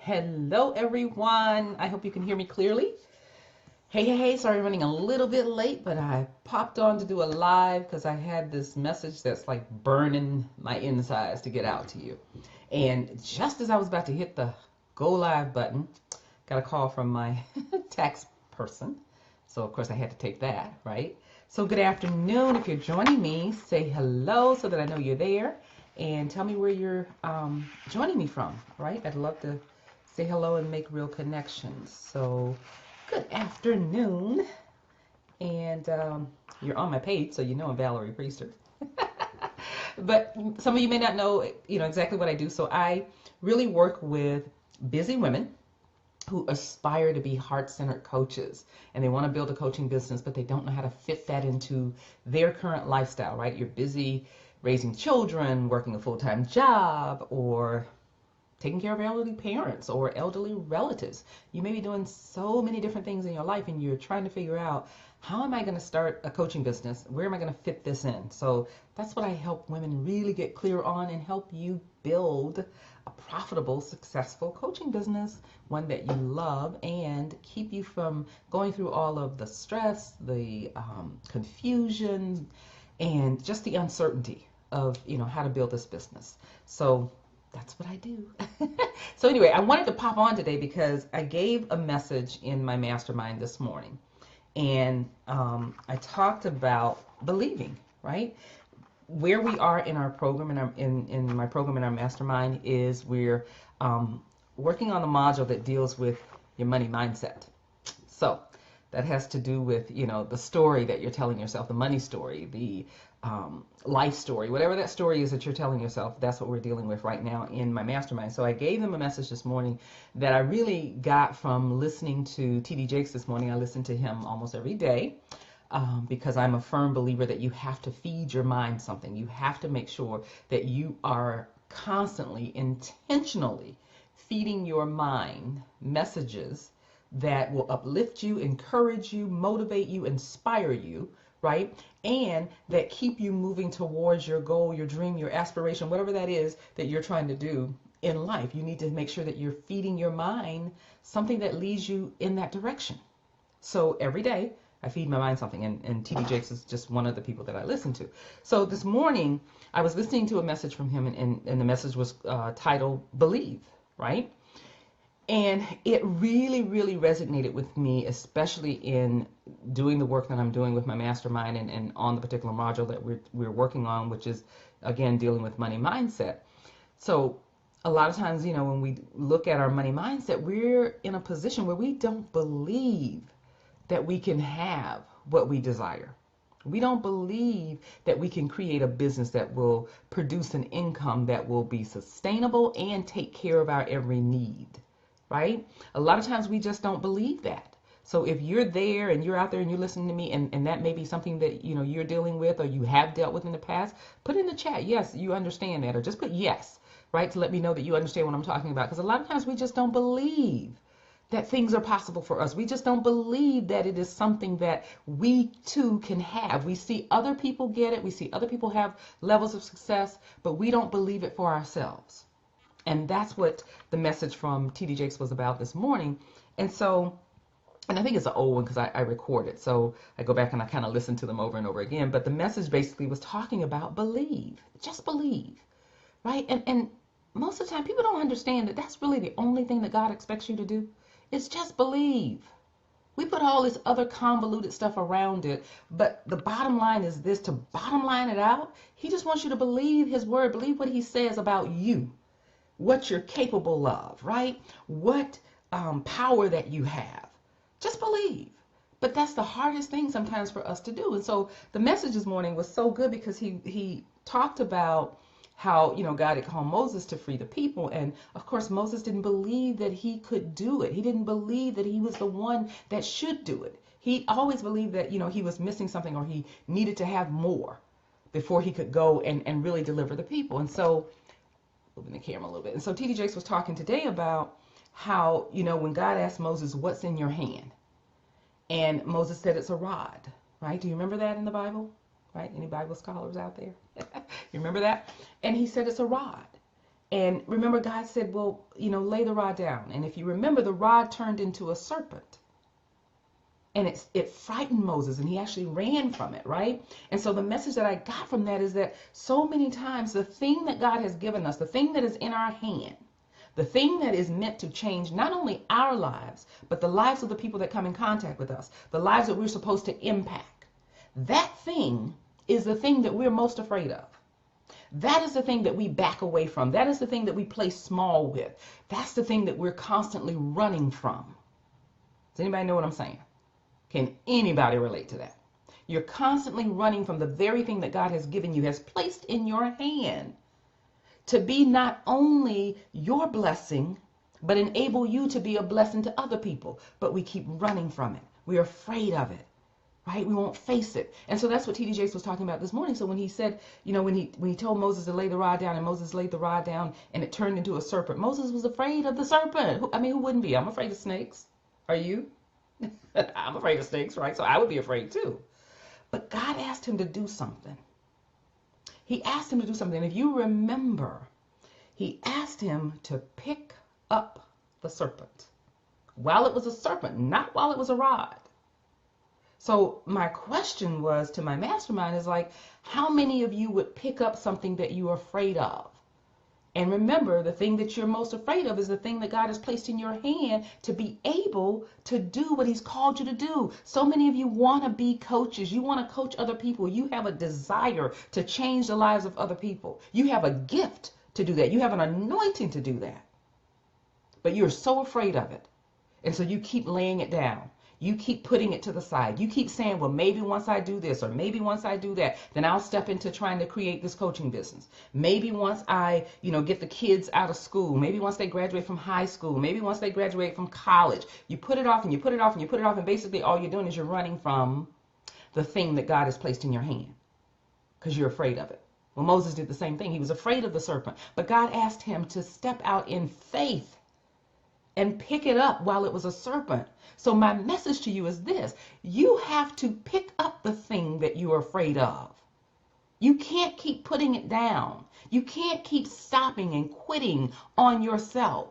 Hello, everyone. I hope you can hear me clearly. Hey. Sorry, I'm running a little bit late, but I popped on to do a live because I had this message that's like burning my insides to get out to you. And just as I was about to hit the go live button, got a call from my tax person. So, of course, I had to take that, right? So, good afternoon. If you're joining me, say hello so that I know you're there and tell me where you're joining me from, right? I'd love to say hello and make real connections. So, good afternoon. And you're on my page, so you know I'm Valerie Priester. But some of you may not know, exactly what I do. So, I really work with busy women who aspire to be heart-centered coaches and they want to build a coaching business, but they don't know how to fit that into their current lifestyle, right? You're busy raising children, working a full-time job, or taking care of elderly parents or elderly relatives. You may be doing so many different things in your life and you're trying to figure out, how am I going to start a coaching business? Where am I going to fit this in? So that's what I help women really get clear on and help you build a profitable, successful coaching business, one that you love, and keep you from going through all of the stress, the confusion, and just the uncertainty of how to build this business. So that's what I do. So anyway, I wanted to pop on today because I gave a message in my mastermind this morning. And I talked about believing, right? Where we are in our program, in my program in our mastermind, is we're working on a module that deals with your money mindset. So that has to do with, the story that you're telling yourself, the money story, the life story, whatever that story is that you're telling yourself. That's what we're dealing with right now in my mastermind. So I gave them a message this morning that I really got from listening to TD Jakes this morning. I listen to him almost every day. Because I'm a firm believer that you have to feed your mind something. You have to make sure that you are constantly, intentionally feeding your mind messages that will uplift you, encourage you, motivate you, inspire you, right? And that keep you moving towards your goal, your dream, your aspiration, whatever that is that you're trying to do in life. You need to make sure that you're feeding your mind something that leads you in that direction. So every day I feed my mind something, and TD Jakes is just one of the people that I listen to. So this morning I was listening to a message from him, and the message was titled Believe, right? And it really, really resonated with me, especially in doing the work that I'm doing with my mastermind and on the particular module that we're working on, which is, again, dealing with money mindset. So a lot of times, when we look at our money mindset, we're in a position where we don't believe that we can have what we desire. We don't believe that we can create a business that will produce an income that will be sustainable and take care of our every need, right? A lot of times we just don't believe that. So if you're there and you're out there and you're listening to me, and that may be something that you're dealing with or you have dealt with in the past, put in the chat, yes, you understand that, or just put yes, right, to let me know that you understand what I'm talking about. Because a lot of times we just don't believe that things are possible for us. We just don't believe that it is something that we too can have. We see other people get it. We see other people have levels of success, but we don't believe it for ourselves. And that's what the message from TD Jakes was about this morning. And so, and I think it's an old one because I record it. So I go back and I kind of listen to them over and over again. But the message basically was talking about believe. Just believe, right? And most of the time people don't understand that that's really the only thing that God expects you to do. It's just believe. We put all this other convoluted stuff around it, but the bottom line is this: to bottom line it out, he just wants you to believe his word, believe what he says about you, what you're capable of, right? What power that you have. Just believe. But that's the hardest thing sometimes for us to do. And so the message this morning was so good because he talked about how, God had called Moses to free the people. And of course, Moses didn't believe that he could do it. He didn't believe that he was the one that should do it. He always believed that, he was missing something or he needed to have more before he could go and really deliver the people. And so, moving the camera a little bit. And so TD Jakes was talking today about how, when God asked Moses, what's in your hand? And Moses said it's a rod, right? Do you remember that in the Bible? Right? Any Bible scholars out there? You remember that? And he said it's a rod. And remember, God said, well, lay the rod down. And if you remember, the rod turned into a serpent. And it frightened Moses, and he actually ran from it, right? And so the message that I got from that is that so many times the thing that God has given us, the thing that is in our hand, the thing that is meant to change not only our lives, but the lives of the people that come in contact with us, the lives that we're supposed to impact, that thing is the thing that we're most afraid of. That is the thing that we back away from. That is the thing that we play small with. That's the thing that we're constantly running from. Does anybody know what I'm saying? Can anybody relate to that? You're constantly running from the very thing that God has given you, has placed in your hand to be not only your blessing, but enable you to be a blessing to other people. But we keep running from it. We're afraid of it, right? We won't face it. And so that's what T.D. Jakes was talking about this morning. So when he said, when he told Moses to lay the rod down, and Moses laid the rod down and it turned into a serpent, Moses was afraid of the serpent. Who wouldn't be? I'm afraid of snakes. Are you? I'm afraid of snakes, right? So I would be afraid too. But God asked him to do something. He asked him to do something. If you remember, he asked him to pick up the serpent while it was a serpent, not while it was a rod. So my question was to my mastermind is like, how many of you would pick up something that you're afraid of? And remember, the thing that you're most afraid of is the thing that God has placed in your hand to be able to do what he's called you to do. So many of you want to be coaches. You want to coach other people. You have a desire to change the lives of other people. You have a gift to do that. You have an anointing to do that. But you're so afraid of it. And so you keep laying it down. You keep putting it to the side. You keep saying, well, maybe once I do this, or maybe once I do that, then I'll step into trying to create this coaching business. Maybe once I, get the kids out of school. Maybe once they graduate from high school. Maybe once they graduate from college. You put it off and you put it off and you put it off. And basically all you're doing is you're running from the thing that God has placed in your hand because you're afraid of it. Well, Moses did the same thing. He was afraid of the serpent. But God asked him to step out in faith and pick it up while it was a serpent. So my message to you is this: you have to pick up the thing that you are afraid of. You can't keep putting it down. You can't keep stopping and quitting on yourself.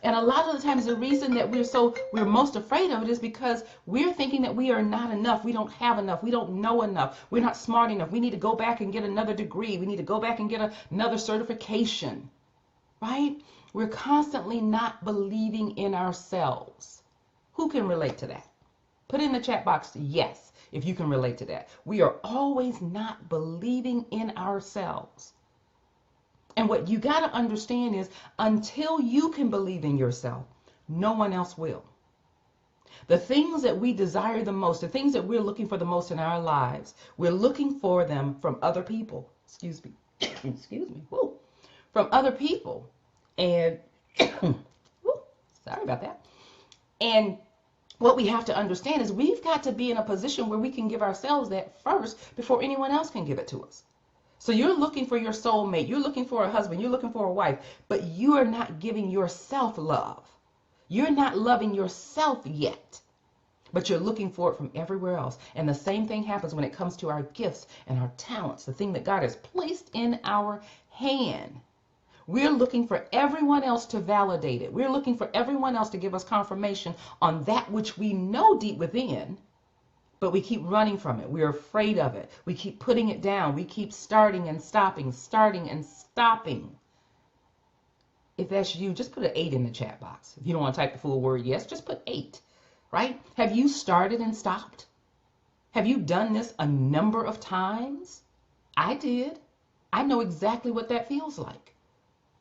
And a lot of the times the reason that we're most afraid of it is because we're thinking that we are not enough. We don't have enough. We don't know enough. We're not smart enough. We need to go back and get another degree. We need to go back and get another certification, right? We're constantly not believing in ourselves. Who can relate to that? Put in the chat box yes, if you can relate to that. We are always not believing in ourselves. And what you got to understand is until you can believe in yourself, no one else will. The things that we desire the most, the things that we're looking for the most in our lives, we're looking for them from other people. Excuse me. Excuse me. Woo. From other people. And sorry about that. And what we have to understand is we've got to be in a position where we can give ourselves that first before anyone else can give it to us. So you're looking for your soulmate, you're looking for a husband, you're looking for a wife, but you are not giving yourself love. You're not loving yourself yet, but you're looking for it from everywhere else. And the same thing happens when it comes to our gifts and our talents, the thing that God has placed in our hand. We're looking for everyone else to validate it. We're looking for everyone else to give us confirmation on that which we know deep within, but we keep running from it. We're afraid of it. We keep putting it down. We keep starting and stopping, starting and stopping. If that's you, just put an 8 in the chat box. If you don't want to type the full word yes, just put 8, right? Have you started and stopped? Have you done this a number of times? I did. I know exactly what that feels like.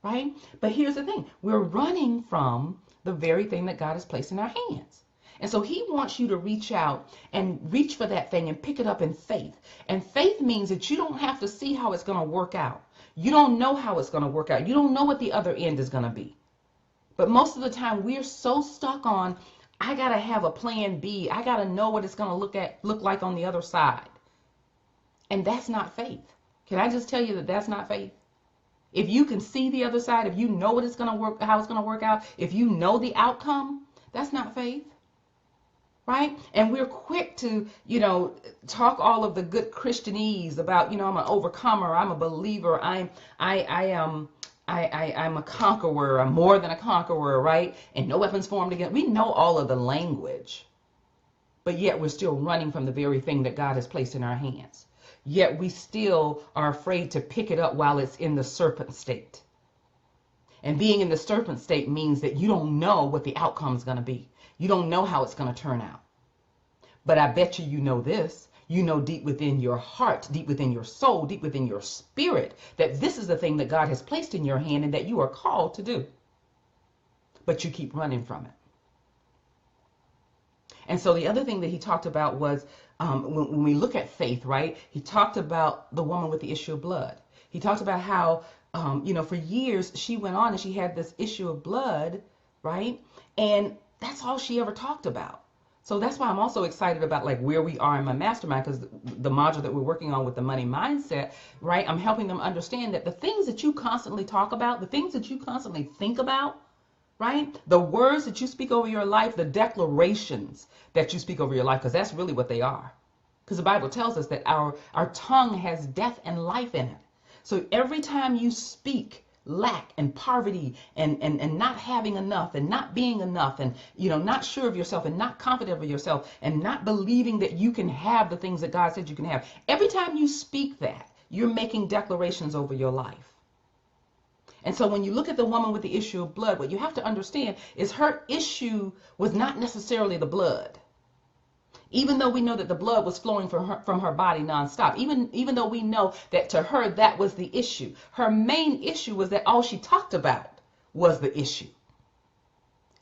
Right? But here's the thing. We're running from the very thing that God has placed in our hands. And so he wants you to reach out and reach for that thing and pick it up in faith. And faith means that you don't have to see how it's going to work out. You don't know how it's going to work out. You don't know what the other end is going to be. But most of the time we're so stuck on, I got to have a plan B. I got to know what it's going to look like on the other side. And that's not faith. Can I just tell you that that's not faith? If you can see the other side, if you know what it's going to work, how it's going to work out, if you know the outcome, that's not faith, right? And we're quick to, talk all of the good Christianese about, I'm an overcomer, I'm a believer, I am I'm a conqueror. I'm more than a conqueror, right? And no weapons formed against. We know all of the language, but yet we're still running from the very thing that God has placed in our hands. Yet we still are afraid to pick it up while it's in the serpent state. And being in the serpent state means that you don't know what the outcome is going to be. You don't know how it's going to turn out. But I bet you know this. You know deep within your heart, deep within your soul, deep within your spirit, that this is the thing that God has placed in your hand and that you are called to do. But you keep running from it. And so the other thing that he talked about was when we look at faith, right? He talked about the woman with the issue of blood. He talked about how, for years she went on and she had this issue of blood, right? And that's all she ever talked about. So that's why I'm also excited about like where we are in my mastermind, because the module that we're working on with the money mindset, right? I'm helping them understand that the things that you constantly talk about, the things that you constantly think about, right? The words that you speak over your life, the declarations that you speak over your life, because that's really what they are. Because the Bible tells us that our tongue has death and life in it. So every time you speak lack and poverty and not having enough and not being enough and not sure of yourself and not confident of yourself and not believing that you can have the things that God said you can have, every time you speak that, you're making declarations over your life. And so when you look at the woman with the issue of blood, what you have to understand is her issue was not necessarily the blood. Even though we know that the blood was flowing from her body nonstop, even though we know that to her that was the issue, her main issue was that all she talked about was the issue.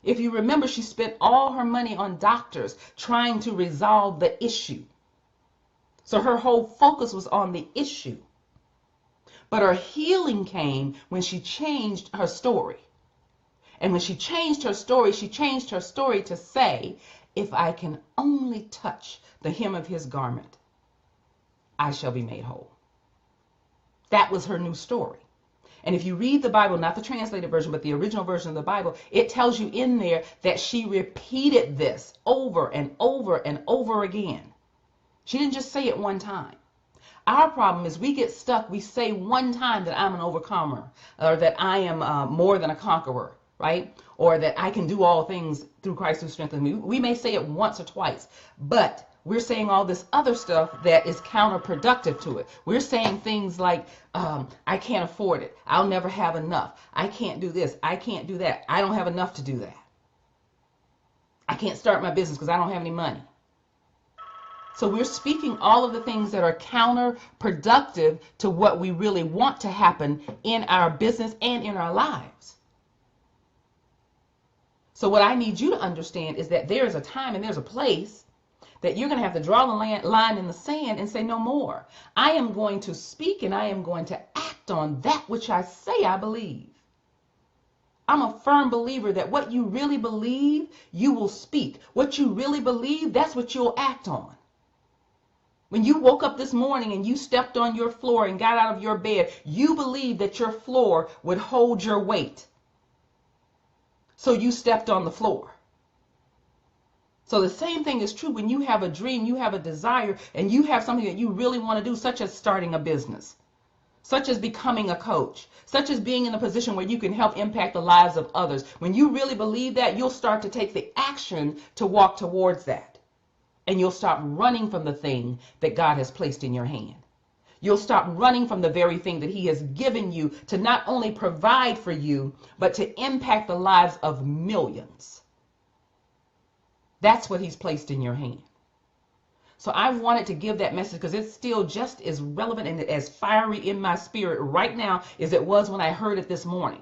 If you remember, she spent all her money on doctors trying to resolve the issue. So her whole focus was on the issue. But her healing came when she changed her story. And when she changed her story to say, if I can only touch the hem of his garment, I shall be made whole. That was her new story. And if you read the Bible, not the translated version, but the original version of the Bible, it tells you in there that she repeated this over and over and over again. She didn't just say it one time. Our problem is we get stuck. We say one time that I'm an overcomer, or that I am more than a conqueror, right? Or that I can do all things through Christ who strengthens me. We may say it once or twice, but we're saying all this other stuff that is counterproductive to it. We're saying things like, I can't afford it. I'll never have enough. I can't do this. I can't do that. I don't have enough to do that. I can't start my business because I don't have any money. So we're speaking all of the things that are counterproductive to what we really want to happen in our business and in our lives. So what I need you to understand is that there is a time and there's a place that you're going to have to draw the line in the sand and say no more. I am going to speak and I am going to act on that which I say I believe. I'm a firm believer that what you really believe, you will speak. What you really believe, that's what you'll act on. When you woke up this morning and you stepped on your floor and got out of your bed, you believed that your floor would hold your weight. So you stepped on the floor. So the same thing is true when you have a dream, you have a desire, and you have something that you really want to do, such as starting a business, such as becoming a coach, such as being in a position where you can help impact the lives of others. When you really believe that, you'll start to take the action to walk towards that. And you'll stop running from the thing that God has placed in your hand. You'll stop running from the very thing that he has given you to not only provide for you, but to impact the lives of millions. That's what he's placed in your hand. So I wanted to give that message because it's still just as relevant and as fiery in my spirit right now as it was when I heard it this morning.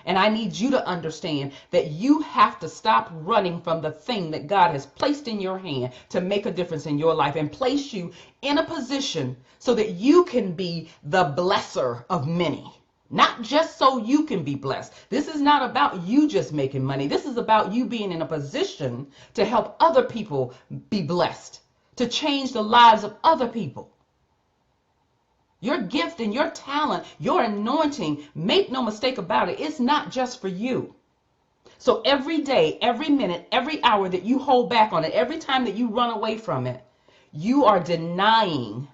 And I need you to understand that you have to stop running from the thing that God has placed in your hand to make a difference in your life and place you in a position so that you can be the blesser of many. Not just so you can be blessed. This is not about you just making money. This is about you being in a position to help other people be blessed, to change the lives of other people. Your gift and your talent, your anointing, make no mistake about it, it's not just for you. So every day, every minute, every hour that you hold back on it, every time that you run away from it, you are denying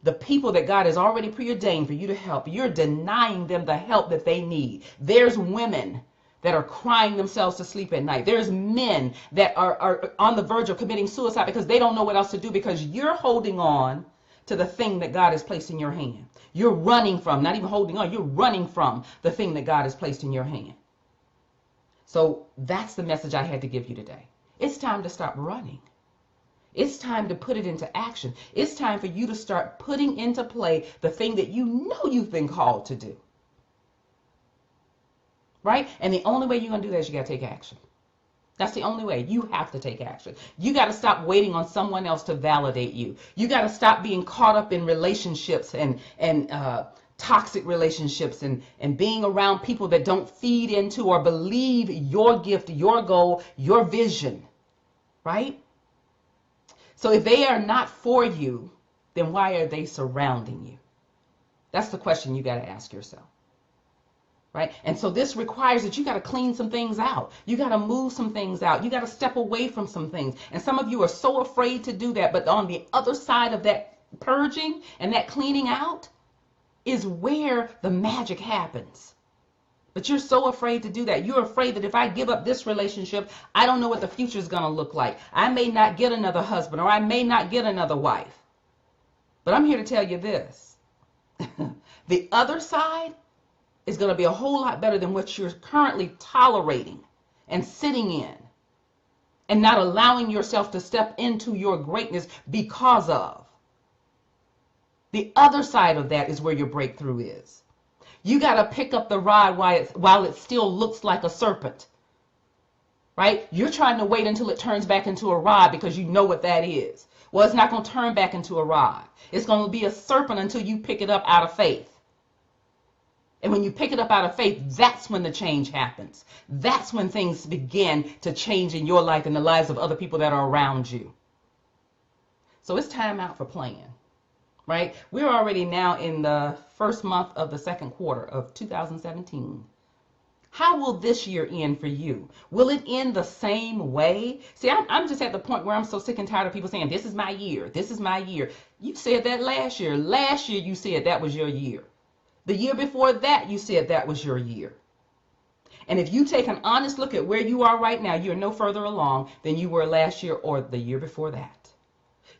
The people that God has already preordained for you to help, you're denying them the help that they need. There's women that are crying themselves to sleep at night. There's men that are on the verge of committing suicide because they don't know what else to do, because you're holding on to the thing that God has placed in your hand. You're running from, not even holding on, you're running from the thing that God has placed in your hand. So that's the message I had to give you today. It's time to stop running. It's time to put it into action. It's time for you to start putting into play the thing that you know you've been called to do. Right? And the only way you're going to do that is you got to take action. That's the only way. You have to take action. You got to stop waiting on someone else to validate you. You got to stop being caught up in relationships and toxic relationships and being around people that don't feed into or believe your gift, your goal, your vision. Right? So if they are not for you, then why are they surrounding you? That's the question you got to ask yourself. Right? And so this requires that you got to clean some things out. You got to move some things out. You got to step away from some things. And some of you are so afraid to do that. But on the other side of that purging and that cleaning out is where the magic happens. But you're so afraid to do that. You're afraid that if I give up this relationship, I don't know what the future is going to look like. I may not get another husband, or I may not get another wife. But I'm here to tell you this. The other side is going to be a whole lot better than what you're currently tolerating and sitting in and not allowing yourself to step into your greatness because of. The other side of that is where your breakthrough is. You got to pick up the rod while it still looks like a serpent. Right? You're trying to wait until it turns back into a rod because you know what that is. Well, it's not going to turn back into a rod. It's going to be a serpent until you pick it up out of faith. And when you pick it up out of faith, that's when the change happens. That's when things begin to change in your life and the lives of other people that are around you. So it's time out for playing, right? We're already now in the first month of the second quarter of 2017. How will this year end for you? Will it end the same way? See, I'm just at the point where I'm so sick and tired of people saying, this is my year. This is my year. You said that last year. Last year you said that was your year. The year before that, you said that was your year. And if you take an honest look at where you are right now, you're no further along than you were last year or the year before that.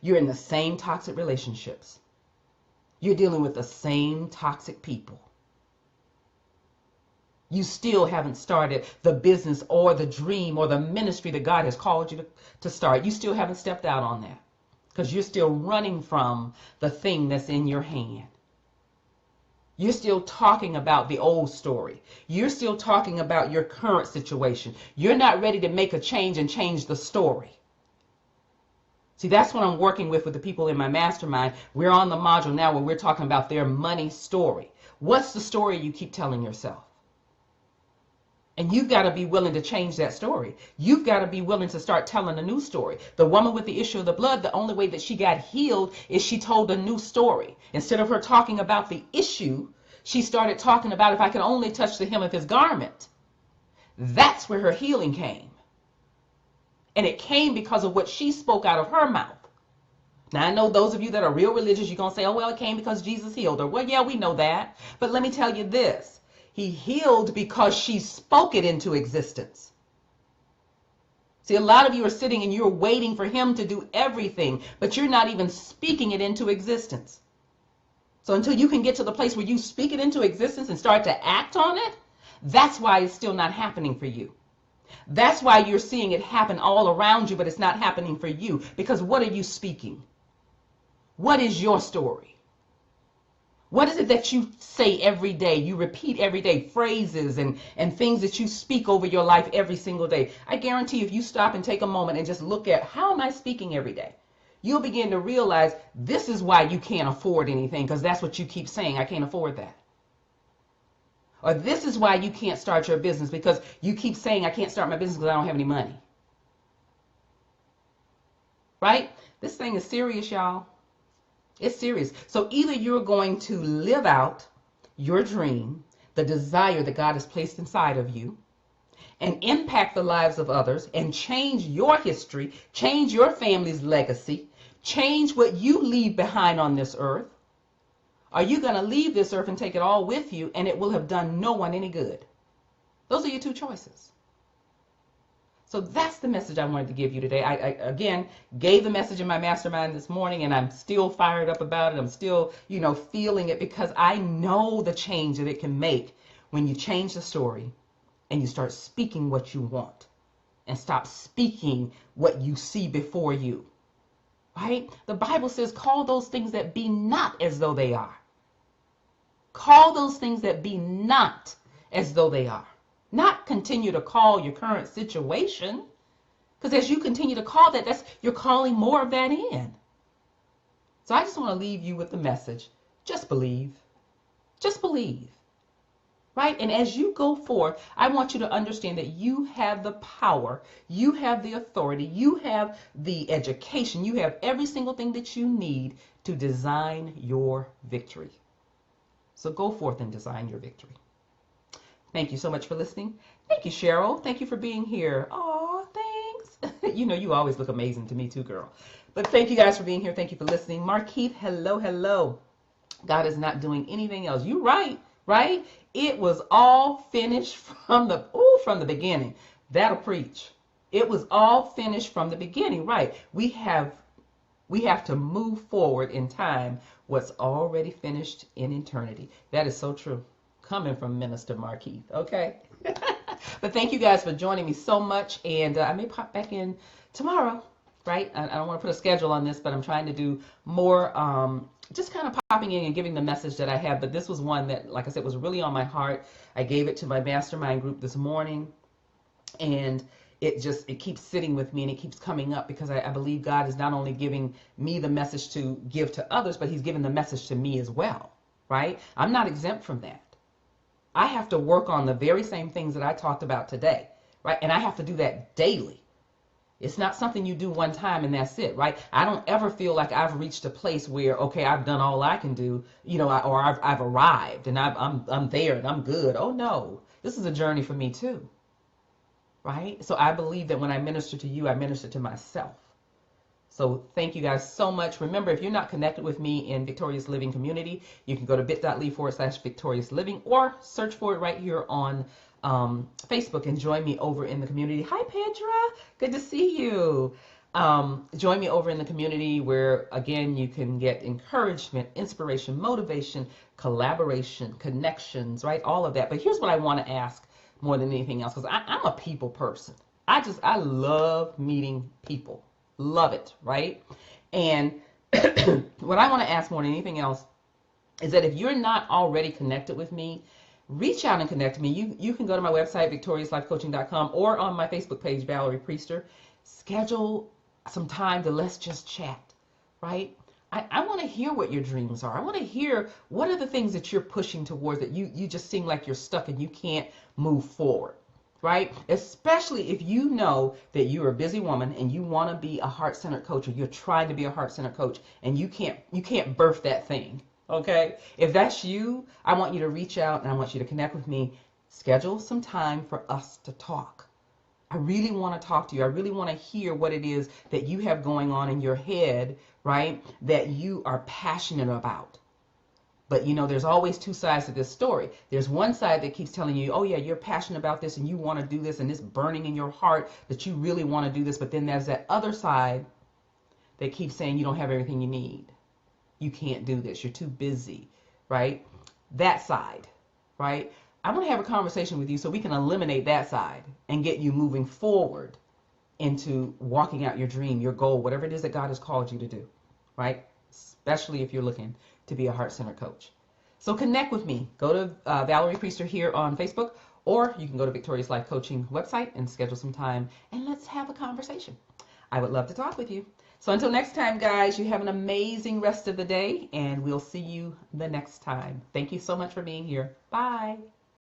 You're in the same toxic relationships. You're dealing with the same toxic people. You still haven't started the business or the dream or the ministry that God has called you to start. You still haven't stepped out on that because you're still running from the thing that's in your hand. You're still talking about the old story. You're still talking about your current situation. You're not ready to make a change and change the story. See, that's what I'm working with the people in my mastermind. We're on the module now where we're talking about their money story. What's the story you keep telling yourself? And you've got to be willing to change that story. You've got to be willing to start telling a new story. The woman with the issue of the blood, the only way that she got healed is she told a new story. Instead of her talking about the issue, she started talking about, if I could only touch the hem of his garment. That's where her healing came. And it came because of what she spoke out of her mouth. Now, I know those of you that are real religious, you're going to say, oh, well, it came because Jesus healed her. Well, yeah, we know that. But let me tell you this. He healed because she spoke it into existence. See, a lot of you are sitting and you're waiting for him to do everything, but you're not even speaking it into existence. So until you can get to the place where you speak it into existence and start to act on it, that's why it's still not happening for you. That's why you're seeing it happen all around you, but it's not happening for you. Because what are you speaking? What is your story? What is it that you say every day? You repeat every day, phrases and things that you speak over your life every single day. I guarantee if you stop and take a moment and just look at how am I speaking every day, you'll begin to realize this is why you can't afford anything, because that's what you keep saying. I can't afford that. Or this is why you can't start your business, because you keep saying I can't start my business because I don't have any money. Right? This thing is serious, y'all. It's serious. So either you're going to live out your dream, the desire that God has placed inside of you, and impact the lives of others and change your history, change your family's legacy, change what you leave behind on this earth, Are you going to leave this earth and take it all with you, and it will have done no one any good? Those are your two choices. So that's the message I wanted to give you today. I again gave the message in my mastermind this morning, and I'm still fired up about it. I'm still, feeling it, because I know the change that it can make when you change the story and you start speaking what you want and stop speaking what you see before you. Right? The Bible says, call those things that be not as though they are. Call those things that be not as though they are. Not continue to call your current situation, because as you continue to call that, you're calling more of that in. So I just want to leave you with the message. Just believe. Just believe. Right? And as you go forth, I want you to understand that you have the power, you have the authority, you have the education, you have every single thing that you need to design your victory. So go forth and design your victory. Thank you so much for listening. Thank you, Cheryl. Thank you for being here. Aw, thanks. You always look amazing to me too, girl. But thank you guys for being here. Thank you for listening. Markeith, hello, hello. God is not doing anything else. You're right? It was all finished from the beginning. That'll preach. It was all finished from the beginning, right? We have to move forward in time what's already finished in eternity. That is so true. Coming from Minister Markeith, okay? But thank you guys for joining me so much, and I may pop back in tomorrow, right? I don't want to put a schedule on this, but I'm trying to do more, just kind of popping in and giving the message that I have. But this was one that, like I said, was really on my heart. I gave it to my mastermind group this morning, and it keeps sitting with me, and it keeps coming up, because I believe God is not only giving me the message to give to others, but he's giving the message to me as well, right? I'm not exempt from that. I have to work on the very same things that I talked about today, right? And I have to do that daily. It's not something you do one time and that's it, right? I don't ever feel like I've reached a place where, okay, I've done all I can do, or I've arrived and I'm there and I'm good. Oh no, this is a journey for me too, right? So I believe that when I minister to you, I minister to myself. So thank you guys so much. Remember, if you're not connected with me in Victorious Living Community, you can go to bit.ly/Victorious Living, or search for it right here on Facebook and join me over in the community. Hi, Pedra. Good to see you. Join me over in the community where, again, you can get encouragement, inspiration, motivation, collaboration, connections, right? All of that. But here's what I want to ask more than anything else, because I'm a people person. I love meeting people. Love it, right? And what I want to ask more than anything else is that if you're not already connected with me, reach out and connect with me. You can go to my website, victoriouslifecoaching.com, or on my Facebook page, Valerie Priester. Schedule some time to let's just chat, right? I want to hear what your dreams are. I want to hear what are the things that you're pushing towards that you just seem like you're stuck and you can't move forward. Right? Especially if you know that you're a busy woman and you want to be a heart-centered coach, or you're trying to be a heart-centered coach and you can't birth that thing. Okay? If that's you, I want you to reach out and I want you to connect with me. Schedule some time for us to talk. I really want to talk to you. I really want to hear what it is that you have going on in your head, right? That you are passionate about. But there's always two sides to this story. There's one side that keeps telling you, oh yeah, you're passionate about this and you want to do this and it's burning in your heart that you really want to do this. But then there's that other side that keeps saying you don't have everything you need. You can't do this. You're too busy, right? That side, right? I want to have a conversation with you so we can eliminate that side and get you moving forward into walking out your dream, your goal, whatever it is that God has called you to do, right? Especially if you're looking to be a heart-centered coach. So connect with me. Go to Valerie Priester here on Facebook, or you can go to Victorious Life Coaching website and schedule some time and let's have a conversation. I would love to talk with you. So until next time, guys, you have an amazing rest of the day and we'll see you the next time. Thank you so much for being here. Bye.